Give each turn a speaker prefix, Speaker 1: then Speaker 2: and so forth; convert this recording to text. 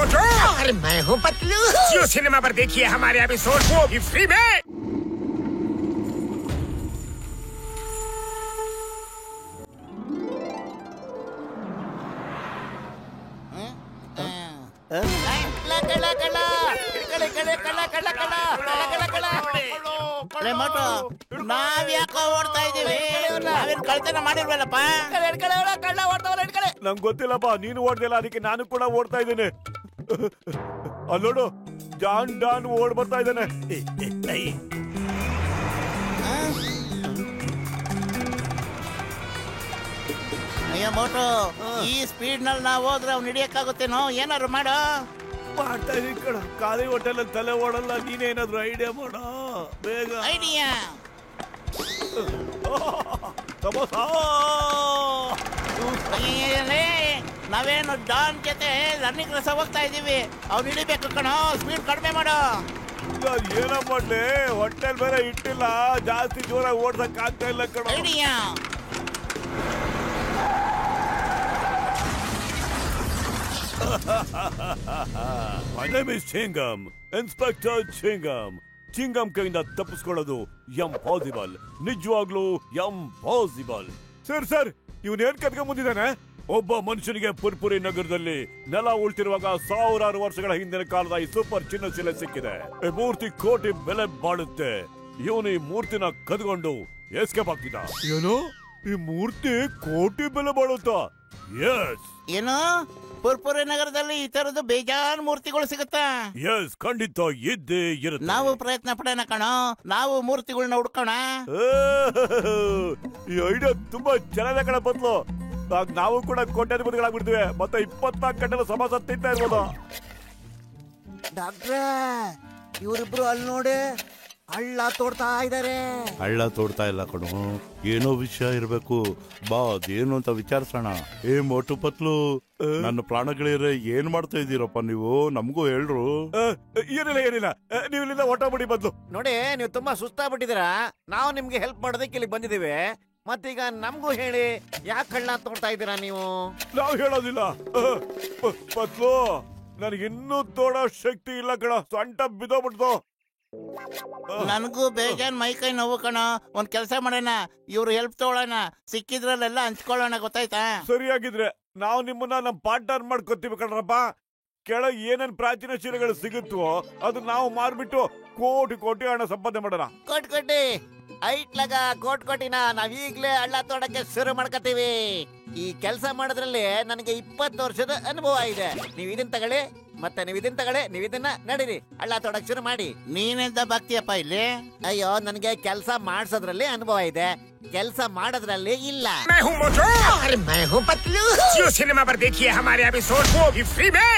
Speaker 1: मोटू।
Speaker 2: अरे मैं हूँ पतलू।
Speaker 1: जियो सिनेमा पर देखिए हमारे एपिसोड को भी फ्री में।
Speaker 3: ನಾವ್ ಯಾಕೋ ಓಡ್ತಾ ಇದೀವಿ? ನಾವೇನ್ ಕಳ್ತನ ಮಾಡಿರ್ವಲ್ಲಪ್ಪ.
Speaker 4: ನಂಗೆ ಗೊತ್ತಿಲ್ಲಪ್ಪ, ನೀನು ಓಡ್ದಿಲ್ಲ, ಅದಕ್ಕೆ ನಾನು ಕೂಡ ಓಡ್ತಾ ಇದ್ದೇನೆ. ಅಲ್ಲೋಡು, ಜಾನ್ ಡಾನ್ ಓಡ್ ಬರ್ತಾ ಇದ್ದಾನೆ.
Speaker 3: ಅಯ್ಯೋ ಮೋಟು, ಈ ಸ್ಪೀಡ್ ನಲ್ಲಿ ನಾವ್ ಹೋದ್ರೆ ಅವ್ನು ಹಿಡಿಯಕ್ಕಾಗುತ್ತೇನೋ? ಏನಾದ್ರು ಮಾಡೋ.
Speaker 4: ಮಾಡ್ತಾ ಇದೀನಿ ಕಣ, ಖಾಲಿ ಹೋಟೆಲ್ ತಲೆ ಓಡಲ್ಲ. ನೀನೇನಾದ್ರು ಐಡಿಯಾ ಮಾಡೋ ಬೇಗ.
Speaker 3: ಐಡಿಯಾ
Speaker 4: ಸಮೋಸ.
Speaker 3: ನಾವೇನು ಡಾನ್ ಜೊತೆ ರನ್ನಿಂಗ್ ರಸ ಹೋಗ್ತಾ ಇದೀವಿ. ಅವ್ನು ಹಿಡಿಬೇಕು ಕಣೋ, ಸ್ಪೀಡ್ ಕಡಿಮೆ ಮಾಡೋ.
Speaker 4: ಏನ ಮಾಡ್ಲಿ, ಹೋಟೆಲ್ ಬೇರೆ ಇಟ್ಟಿಲ್ಲ, ಜಾಸ್ತಿ ಜೋರಾಗಿ ಓಡ್ಸಕ್ ಆಗ್ತಾ ಇಲ್ಲ ಕಣ.
Speaker 3: Idea
Speaker 4: My name is Chingam, Inspector Chingam. ಚಿಂಗಮ್ ಕೈಯಿಂದ ತಪ್ಪಿಸ್ಕೊಳ್ಳೋದು ಇಂಪಾಸಿಬಲ್, ನಿಜವಾಗ್ಲೂ ಇಂಪಾಸಿಬಲ್. ಸರ್ ಇವನೇನ್ ಕತ್ಕೊಂಡ್ ಬಂದಿದ್ದಾನೆ? ಒಬ್ಬ ಮನುಷ್ಯನಿಗೆ ಪುರ್ಪುರಿ ನಗರದಲ್ಲಿ ನೆಲ ಉಳ್ತಿರುವಾಗ ಸಾವಿರಾರು ವರ್ಷಗಳ ಹಿಂದಿನ ಕಾಲದ ಈ ಸೂಪರ್ ಚಿನ್ನ ಶಿಲೆ ಸಿಕ್ಕಿದೆ. ಈ ಮೂರ್ತಿ ಕೋಟಿ ಬೆಲೆ ಬಾಳುತ್ತೆ. ಇವನು ಈ ಮೂರ್ತಿನ ಕದ್ಕೊಂಡು ಎಸ್ಕೇಪ್ ಆಗ್ತಿದ್ದ. ಏನು, ಈ ಮೂರ್ತಿ ಕೋಟಿ ಬೆಲೆ ಬಾಳುತ್ತಾ? ಎಸ್.
Speaker 3: ಏನು, ಪುರ್ಪುರಿ ನಗರದಲ್ಲಿ ಈ ತರದ್ದು ಬೇಜಾನ್ ಮೂರ್ತಿಗಳು ಸಿಗುತ್ತಾ?
Speaker 4: ಎಸ್, ಖಂಡಿತ ಇದ್ದೇ ಇರುತ್ತೆ.
Speaker 3: ನಾವು ಪ್ರಯತ್ನ ಪಡೋಣ ಕಣೋ, ನಾವು ಮೂರ್ತಿಗಳನ್ನ ಹುಡ್ಕೋಣ.
Speaker 4: ಈ ಐಡಿಯಾ ತುಂಬಾ ಚೆನ್ನಾಗಿದೆ ಕಣ ಬದ್ಲು. ನಾವು ಕೂಡ ಕೋಟ್ಯಾಧಿಪತಿಗಳಾಗ್ಬಿಡ್ತೀವಿ, ಮತ್ತೆ 24 ಗಂಟೆ ಸಮಾಸ ತಿಂತಾ ಇರ್ಬೋದು.
Speaker 2: ಡಾಕ್ಟ್ರೇ, ಇವರಿಬ್ರು ಅಲ್ಲಿ ನೋಡಿ ಹಳ್ಳ ತೋಡ್ತಾ ಇದಾರೆ.
Speaker 5: ಹಳ್ಳ ತೋಡ್ತಾ ಇಲ್ಲ ಕಣು, ಏನೋ ವಿಷಯ ಇರ್ಬೇಕು. ಬಾ, ಅದೇನು ಅಂತ ವಿಚಾರಿಸೋಣ. ಏ ಮೋಟು ಪತ್ಲು, ನನ್ನ ಪ್ರಾಣಗಳಿದ್ರೆ ಏನ್ ಮಾಡ್ತಾ ಇದ್ದೀರಪ್ಪ ನೀವು? ನಮಗೂ ಹೇಳ್ರು.
Speaker 4: ಏನಿಲ್ಲ, ನೀವು ಇಲ್ಲಿಂದ ಹೊಟ್ಟಬಿಡಿ ಬದ್ಲು.
Speaker 2: ನೋಡಿ, ನೀವು ತುಂಬಾ ಸುಸ್ತಾಗ್ಬಿಟ್ಟಿದ್ದೀರಾ. ನಾವು ನಿಮ್ಗೆ ಹೆಲ್ಪ್ ಮಾಡೋದಕ್ಕೆ ಇಲ್ಲಿ ಬಂದಿದ್ದೀವಿ. ಮತ್ತೀಗ ನಮ್ಗೂ ಹೇಳಿ, ಯಾಕೆ ಹಳ್ಳ ತೋಡ್ತಾ ಇದ್ದೀರಾ ನೀವು?
Speaker 4: ನಾವು ಹೇಳೋದಿಲ್ಲ ಪತ್ಲು, ನನಗಿನ್ನೂ ತೋಡೋ ಶಕ್ತಿ ಇಲ್ಲ ಕಣ, ಸೊಂಟ ಬಿದ್ದೋಗ್ಬಿಡ್ತು.
Speaker 3: ನನಗೂ ಬೇಜಾನ್ ಮೈ ಕೈ ನೋವು ಕಣ. ಒಂದ್ ಕೆಲಸ ಮಾಡೋಣ, ಇವ್ರು ಹೆಲ್ಪ್ ತಗೊಳ್ಳೋಣ, ಸಿಕ್ಕಿದ್ರಲ್ಲೆಲ್ಲ ಹಂಚ್ಕೊಳ್ಳೋಣ, ಗೊತ್ತಾಯ್ತಾ?
Speaker 4: ಸರಿಯಾಗಿದ್ರೆ ನಾವು ನಿಮ್ಮನ್ನ ನಮ್ಮ ಪಾರ್ಟ್ನರ್ ಮಾಡ್ಕೊತೀವಿ ಕಣ್ರಪ್ಪ. ಕೆಳಗೆ ಏನೇನ್ ಪ್ರಾಚೀನ ಶಿಲೆಗಳು ಸಿಗುತ್ತೋ ಅದು ನಾವು ಮಾರ್ಬಿಟ್ಟು ಕೋಟಿ ಹಣ ಸಂಪಾದನೆ ಮಾಡೋಣ.
Speaker 2: ಕೋಟಿ ಐಟ್ಲಾಗ ಕೋಟಿನ ನಾವೀಗ್ಲೇ ಹಳ್ಳ ತೋಡಕ್ಕೆ ಶುರು ಮಾಡ್ಕೋತೀವಿ. ಈ ಕೆಲಸ ಮಾಡೋದ್ರಲ್ಲಿ ನನಗೆ 20 ವರ್ಷದ ಅನುಭವ ಇದೆ. ನೀವ್ ಇದನ್ನ ತಗೊಳ್ಳಿ, ಮತ್ತೆ ನೀವ್ ಇದನ್ನ ನಡೀರಿ, ಹಳ್ಳ ತೋಡಕ್ ಶುರು ಮಾಡಿ.
Speaker 3: ನೀನೆಂತ ಬಾಕ್ತಿಯಪ್ಪ ಇಲ್ಲಿ?
Speaker 2: ಅಯ್ಯೋ, ನನಗೆ ಕೆಲಸ ಮಾಡ್ಸೋದ್ರಲ್ಲಿ ಅನುಭವ ಇದೆ, ಕೆಲಸ ಮಾಡೋದ್ರಲ್ಲಿ ಇಲ್ಲ.
Speaker 1: मैं हूँ मोटू।
Speaker 2: अरे मैं हूँ पतलू।
Speaker 1: जियो सिनेमा पर देखिए हमारे एपिसोड को भी फ्री में।